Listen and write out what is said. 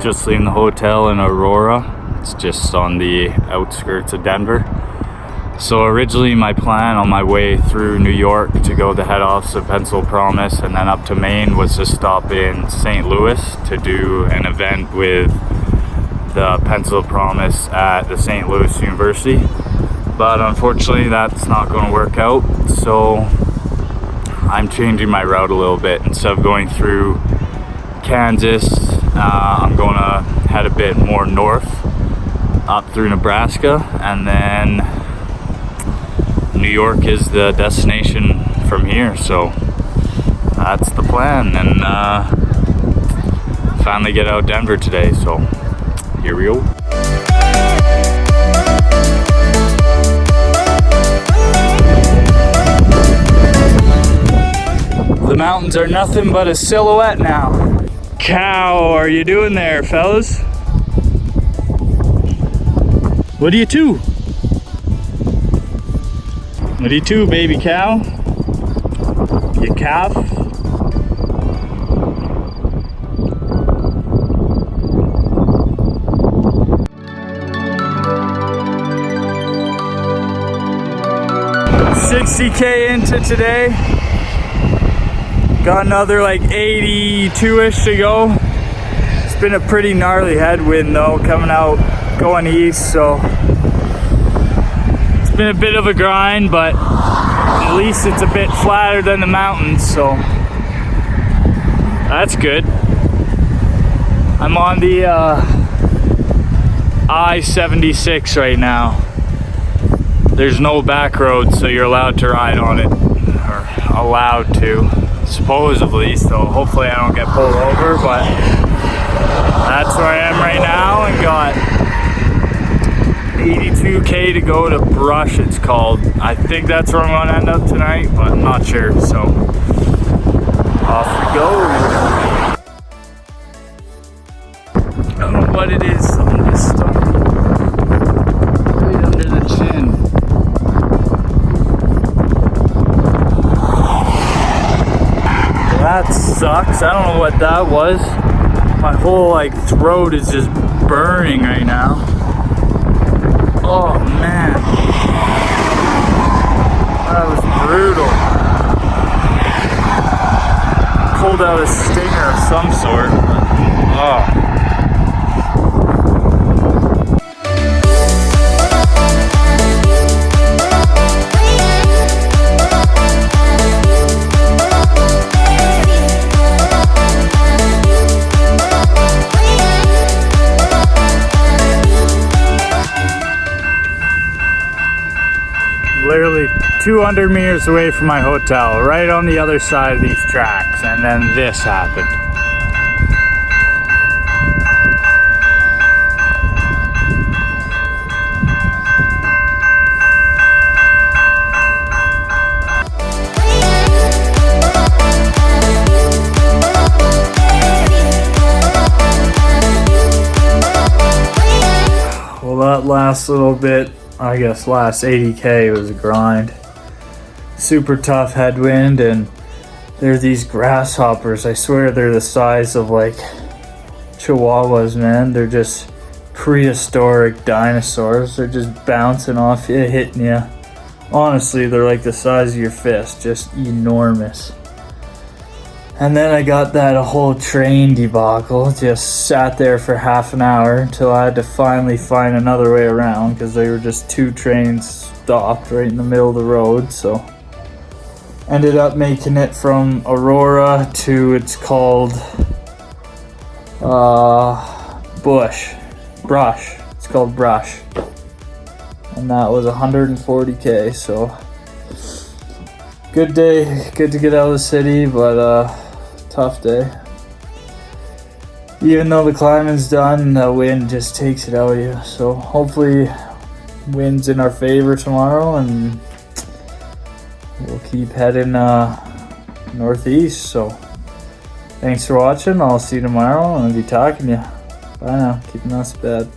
just leaving the hotel in Aurora. It's just on the outskirts of Denver. So originally my plan on my way through New York to go to the head office of Pencil Promise and then up to Maine was to stop in St. Louis to do an event with the Pencil Promise at the St. Louis University. But unfortunately that's not going to work out. So I'm changing my route a little bit. Instead of going through Kansas, I'm going to head a bit more north up through Nebraska, and then New York is the destination from here. So that's the plan, and finally get out of Denver today, so here we go. The mountains are nothing but a silhouette now. Cow, are you doing there, fellas? What do you do? What do you do, baby cow? You calf? $60K into today. Got another like 82-ish to go. It's been a pretty gnarly headwind though, coming out, going east, so it's been a bit of a grind, but at least it's a bit flatter than the mountains, so that's good. I'm on the I-76 right now. There's no back road, so you're allowed to ride on it, or allowed to, supposedly, so hopefully I don't get pulled over, but that's where I am right now, and got 82K to go to Brush, it's called. I think that's where I'm going to end up tonight, but I'm not sure, so off we go. I don't know what it is on this stuff. Right under the chin. That sucks. I don't know what that was. My whole like throat is just burning right now. Oh man, that was brutal. Pulled out a stinger of some sort. Oh. Literally 200 meters away from my hotel, right on the other side of these tracks, and then this happened. Well, that last little bit, I guess last 80K was a grind. Super tough headwind, and there's these grasshoppers. I swear they're the size of like chihuahuas, man. They're just prehistoric dinosaurs. They're just bouncing off you, hitting you. Honestly, they're like the size of your fist, just enormous. And then I got that whole train debacle. Just sat there for half an hour until I had to finally find another way around, because they were just two trains stopped right in the middle of the road. So ended up making it from Aurora to, it's called Brush. It's called Brush. And that was 140K, so good day, good to get out of the city, but tough day. Even though the climbing's done, the wind just takes it out of you. So hopefully wind's in our favor tomorrow, and we'll keep heading northeast. So thanks for watching. I'll see you tomorrow, and I'll be talking to you. Bye now. Keep us bad.